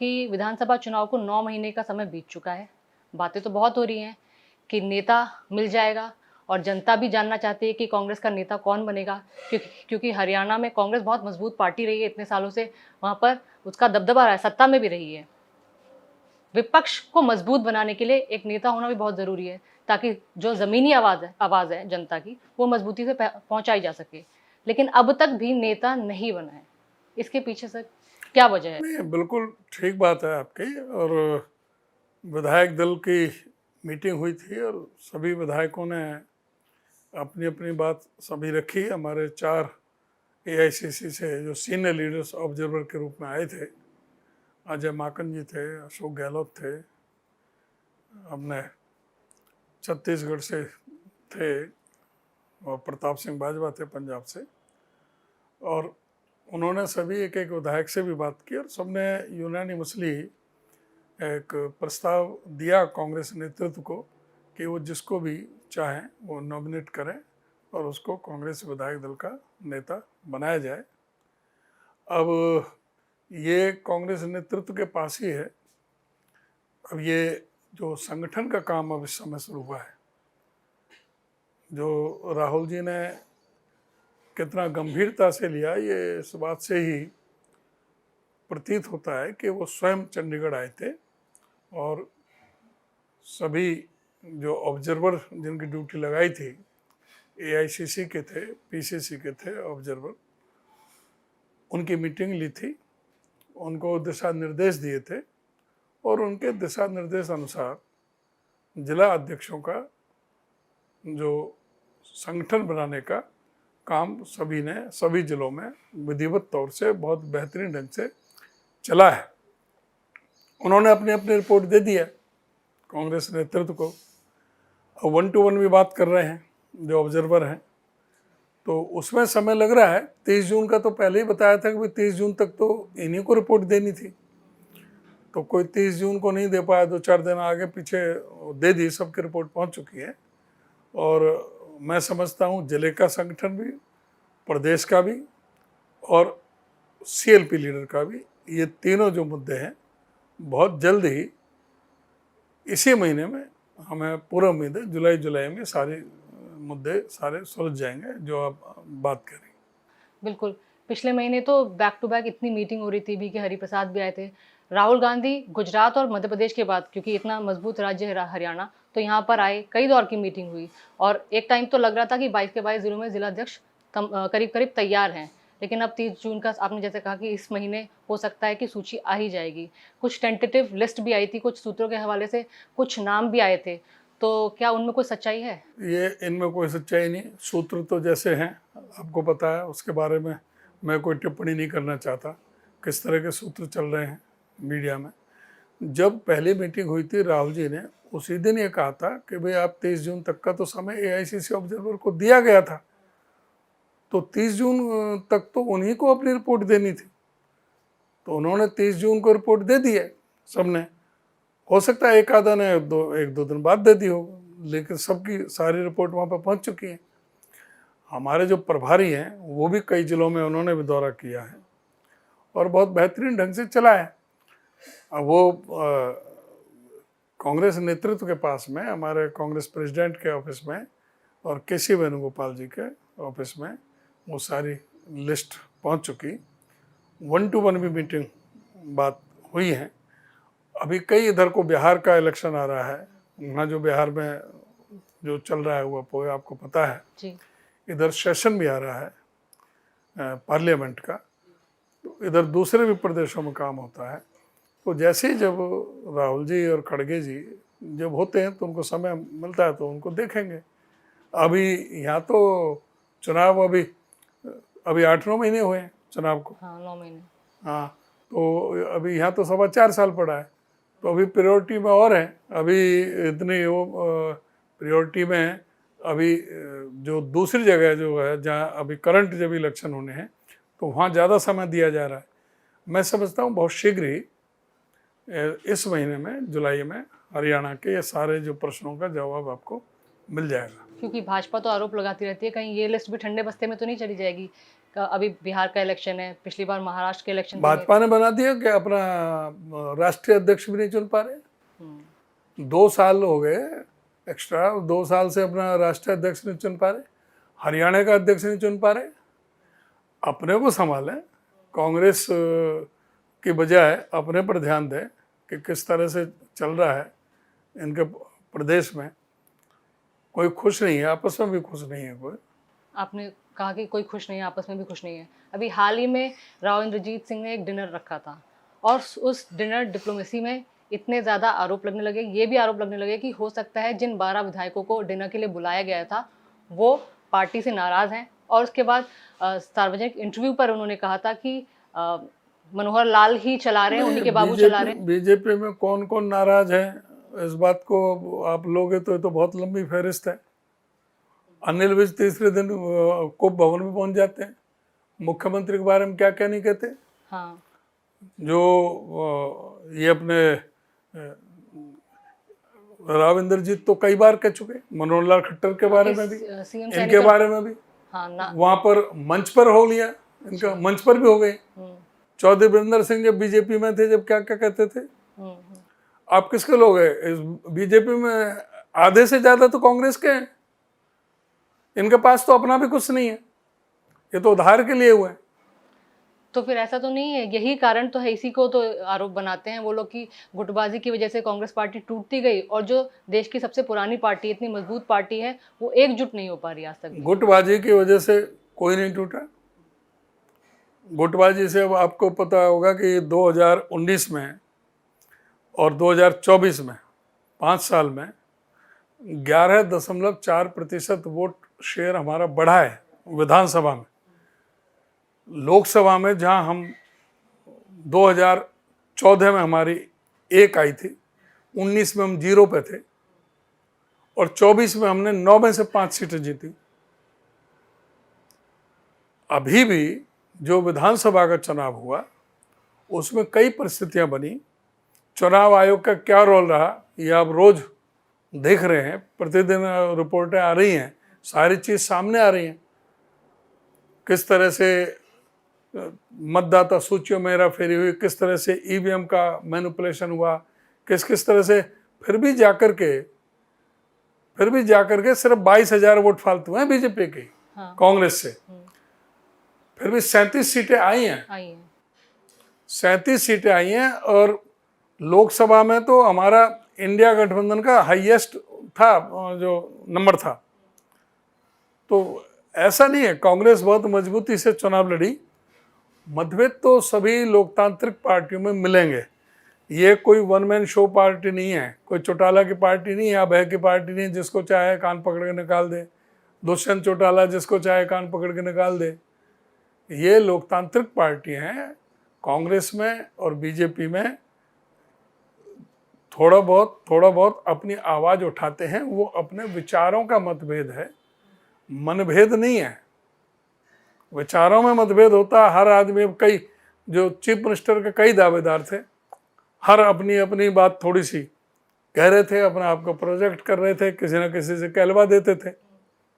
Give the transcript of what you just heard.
कि विधानसभा चुनाव को 9 महीने का समय बीत चुका है। बातें तो बहुत हो रही हैं कि नेता मिल जाएगा और जनता भी जानना चाहती है कि कांग्रेस का नेता कौन बनेगा, क्योंकि हरियाणा में कांग्रेस बहुत मजबूत पार्टी रही है इतने सालों से, वहाँ पर उसका दबदबा रहा है, सत्ता में भी रही है। विपक्ष को मजबूत बनाने के लिए एक नेता होना भी बहुत ज़रूरी है, ताकि जो ज़मीनी आवाज़ है जनता की, वो मजबूती से पहुँचाई जा सके। लेकिन अब तक भी नेता नहीं बना है। इसके पीछे सर क्या वजह है? नहीं, बिल्कुल ठीक बात है आपकी। और विधायक दल की मीटिंग हुई थी और सभी विधायकों ने अपनी अपनी बात सभी रखी। हमारे 4 एआईसीसी से जो सीनियर लीडर्स ऑब्जर्वर के रूप में आए थे, अजय माकन जी थे, अशोक गहलोत थे, हमने छत्तीसगढ़ से थे और प्रताप सिंह बाजवा थे पंजाब से, और उन्होंने सभी एक एक विधायक से भी बात की और सबने यूनानिमसली एक प्रस्ताव दिया कांग्रेस नेतृत्व को कि वो जिसको भी चाहें वो नॉमिनेट करें और उसको कांग्रेस विधायक दल का नेता बनाया जाए। अब ये कांग्रेस नेतृत्व के पास ही है। अब ये जो संगठन का काम अब इस समय शुरू हुआ है, जो राहुल जी ने कितना गंभीरता से लिया, ये इस बात से ही प्रतीत होता है कि वो स्वयं चंडीगढ़ आए थे और सभी जो ऑब्जर्वर जिनकी ड्यूटी लगाई थी, एआईसीसी के थे, पीसीसी के थे ऑब्जर्वर, उनकी मीटिंग ली थी, उनको दिशा निर्देश दिए थे और उनके दिशा निर्देश अनुसार जिला अध्यक्षों का जो संगठन बनाने का काम सभी ने सभी जिलों में विधिवत तौर से बहुत बेहतरीन ढंग से चला है। उन्होंने अपनी अपनी रिपोर्ट दे दी है कांग्रेस नेतृत्व को। 1 to 1 भी बात कर रहे हैं जो ऑब्जर्वर हैं, तो उसमें समय लग रहा है। 23 जून का तो पहले ही बताया था कि भाई 23 जून तक तो इन्हीं को रिपोर्ट देनी थी, तो कोई 30 जून को नहीं दे पाया, 2-4 दिन आगे पीछे दे दी, सबकी रिपोर्ट पहुंच चुकी है। और मैं समझता हूं जिले का संगठन भी, प्रदेश का भी और सीएलपी लीडर का भी, ये तीनों जो मुद्दे हैं बहुत जल्द ही इसी महीने में हमें पूरा उम्मीद है जुलाई में सारे मुद्दे सारे सुलझ जाएंगे जो आप बात करें। बिल्कुल, पिछले महीने तो बैक टू बैक इतनी मीटिंग हो रही थी, बीके हरिप्रसाद भी आए थे। राहुल गांधी गुजरात और मध्य प्रदेश के बाद, क्योंकि इतना मजबूत राज्य है हरियाणा, तो यहाँ पर आए, कई दौर की मीटिंग हुई और एक टाइम तो लग रहा था कि 22 के 22 जिलों में जिलाध्यक्ष करीब करीब तैयार हैं। लेकिन अब 30 जून का आपने जैसे कहा कि इस महीने हो सकता है कि सूची आ ही जाएगी। कुछ टेंटेटिव लिस्ट भी आई थी, कुछ सूत्रों के हवाले से कुछ नाम भी आए थे, तो क्या उनमें कोई सच्चाई है? ये इनमें कोई सच्चाई नहीं। सूत्र तो जैसे हैं आपको पता है, उसके बारे में मैं कोई टिप्पणी नहीं करना चाहता किस तरह के सूत्र चल रहे हैं मीडिया में। जब पहली मीटिंग हुई थी, राहुल जी ने उसी दिन ये कहा था कि भाई आप 23 जून तक का तो समय एआईसीसी ऑब्जर्वर को दिया गया था, तो 30 जून तक तो उन्हीं को अपनी रिपोर्ट देनी थी, तो उन्होंने 30 जून को रिपोर्ट दे दी है सबने। हो सकता है एक आधा ने 1-2 दिन बाद दे दी हो, लेकिन सबकी सारी रिपोर्ट वहाँ पर पहुँच चुकी है। हमारे जो प्रभारी हैं वो भी कई जिलों में उन्होंने भी दौरा किया है और बहुत बेहतरीन ढंग से चला है। अब वो कांग्रेस नेतृत्व के पास में, हमारे कांग्रेस प्रेसिडेंट के ऑफिस में और केसी वेणुगोपाल जी के ऑफिस में वो सारी लिस्ट पहुंच चुकी। 1 to 1 भी मीटिंग बात हुई है। अभी कई इधर को बिहार का इलेक्शन आ रहा है, वहाँ जो बिहार में जो चल रहा है वो आपको पता है जी। इधर सेशन भी आ रहा है पार्लियामेंट का, तो इधर दूसरे भी प्रदेशों में काम होता है। तो जैसे ही जब राहुल जी और खड़गे जी जब होते हैं तो उनको समय मिलता है तो उनको देखेंगे। अभी यहाँ तो चुनाव अभी 8-9 महीने हुए हैं चुनाव को। हाँ, 9 महीने। हाँ, तो अभी यहाँ तो 4.25 साल पड़ा है, तो अभी प्रायोरिटी में और है। अभी इतनी वो प्रायोरिटी में अभी जो दूसरी जगह जो है जहाँ अभी करंट जब इलेक्शन होने हैं तो वहाँ ज़्यादा समय दिया जा रहा है। मैं समझता हूँ बहुत शीघ्र ही इस महीने में जुलाई में हरियाणा के ये सारे जो प्रश्नों का जवाब आपको मिल जाएगा। क्योंकि भाजपा तो आरोप लगाती रहती है, कहीं ये लिस्ट भी ठंडे बस्ते में तो नहीं चली जाएगी अभी बिहार का इलेक्शन है, पिछली बार महाराष्ट्र के इलेक्शन भाजपा ने बना दिया कि अपना राष्ट्रीय अध्यक्ष भी नहीं चुन पा रहे। 2 साल हो गए एक्स्ट्रा, 2 साल से अपना राष्ट्रीय अध्यक्ष नहीं चुन पा रहे, हरियाणा का अध्यक्ष नहीं चुन पा रहे। अपने को संभालें, कांग्रेस की बजाय अपने पर ध्यान दें कि किस तरह से चल रहा है इनके प्रदेश में। कोई खुश नहीं है, आपस में भी खुश नहीं है कोई। आपने कहा कि कोई खुश नहीं है, आपस में भी खुश नहीं है। अभी हाल ही में राव इंद्रजीत सिंह ने एक डिनर रखा था और उस डिनर डिप्लोमेसी में इतने ज़्यादा आरोप लगने लगे, ये भी आरोप लगने लगे कि हो सकता है जिन 12 विधायकों को डिनर के लिए बुलाया गया था वो पार्टी से नाराज़ हैं। और उसके बाद सार्वजनिक इंटरव्यू पर उन्होंने कहा था कि मनोहर लाल ही चला रहे हैं, उन्हीं के बाबू चला रहे हैं। बीजेपी में कौन कौन नाराज है इस बात को आप लोगे तो ये तो बहुत लंबी फहरिस्त है। अनिल विज तीसरे दिन कोप भवन में पहुंच जाते हैं, मुख्यमंत्री के बारे में क्या क्या नहीं कहते। हाँ, जो ये अपने राव इंद्रजीत तो कई बार कह चुके, मनोहर लाल खट्टर के बारे में भी, इनके बारे में भी। हाँ, वहां पर मंच पर हो लिया, इनका मंच पर भी हो गए। चौधरी वीरेंद्र सिंह जब बीजेपी में थे, जब क्या क्या कहते थे। आप किसके लोग हैं इस बीजेपी में? आधे से ज्यादा तो कांग्रेस के हैं। इनके पास तो अपना भी कुछ नहीं है, ये तो उधार के लिए हुए हैं। तो फिर ऐसा तो नहीं है, यही कारण तो है, इसी को तो आरोप बनाते हैं वो लोग कि गुटबाजी की वजह से कांग्रेस पार्टी टूटती गई और जो देश की सबसे पुरानी पार्टी, इतनी मजबूत पार्टी है, वो एकजुट नहीं हो पा रही आज तक। गुटबाजी की वजह से कोई नहीं टूटा। गुटबाजी से अब आपको पता होगा कि 2019 में और 2024 में 5 साल में 11.4% वोट शेयर हमारा बढ़ा है विधानसभा में। लोकसभा में जहां हम 2014 में हमारी 1 आई थी, 19 में हम 0 पे थे और 24 में हमने 9 में से 5 सीटें जीती। अभी भी जो विधानसभा का चुनाव हुआ उसमें कई परिस्थितियां बनी। चुनाव आयोग का क्या रोल रहा ये आप रोज देख रहे हैं, प्रतिदिन रिपोर्टें आ रही हैं, सारी चीज सामने आ रही हैं। किस तरह से मतदाता सूचियों में हेरा फेरी हुई, किस तरह से ईवीएम का मैनिपुलेशन हुआ, किस तरह से फिर भी जाकर के सिर्फ 22,000 वोट फालतू हैं बीजेपी के। हाँ। कांग्रेस से फिर भी 37 सीटें आई हैं। 37 सीटें आई हैं और लोकसभा में तो हमारा इंडिया गठबंधन का हाईएस्ट था, जो नंबर था। तो ऐसा नहीं है, कांग्रेस बहुत मजबूती से चुनाव लड़ी। मतभेद तो सभी लोकतांत्रिक पार्टियों में मिलेंगे, ये कोई वन मैन शो पार्टी नहीं है, कोई चौटाला की पार्टी नहीं है, अभय की पार्टी नहीं है जिसको चाहे कान पकड़ के निकाल दे, दुष्यंत चौटाला जिसको चाहे कान पकड़ के निकाल दे। ये लोकतांत्रिक पार्टी हैं। कांग्रेस में और बीजेपी में थोड़ा बहुत अपनी आवाज़ उठाते हैं, वो अपने विचारों का मतभेद है, मनभेद नहीं है। विचारों में मतभेद होता है। हर आदमी, कई जो चीफ मिनिस्टर के कई दावेदार थे, हर अपनी अपनी बात थोड़ी सी कह रहे थे, अपना आपका प्रोजेक्ट कर रहे थे, किसी न किसी से कहलवा देते थे।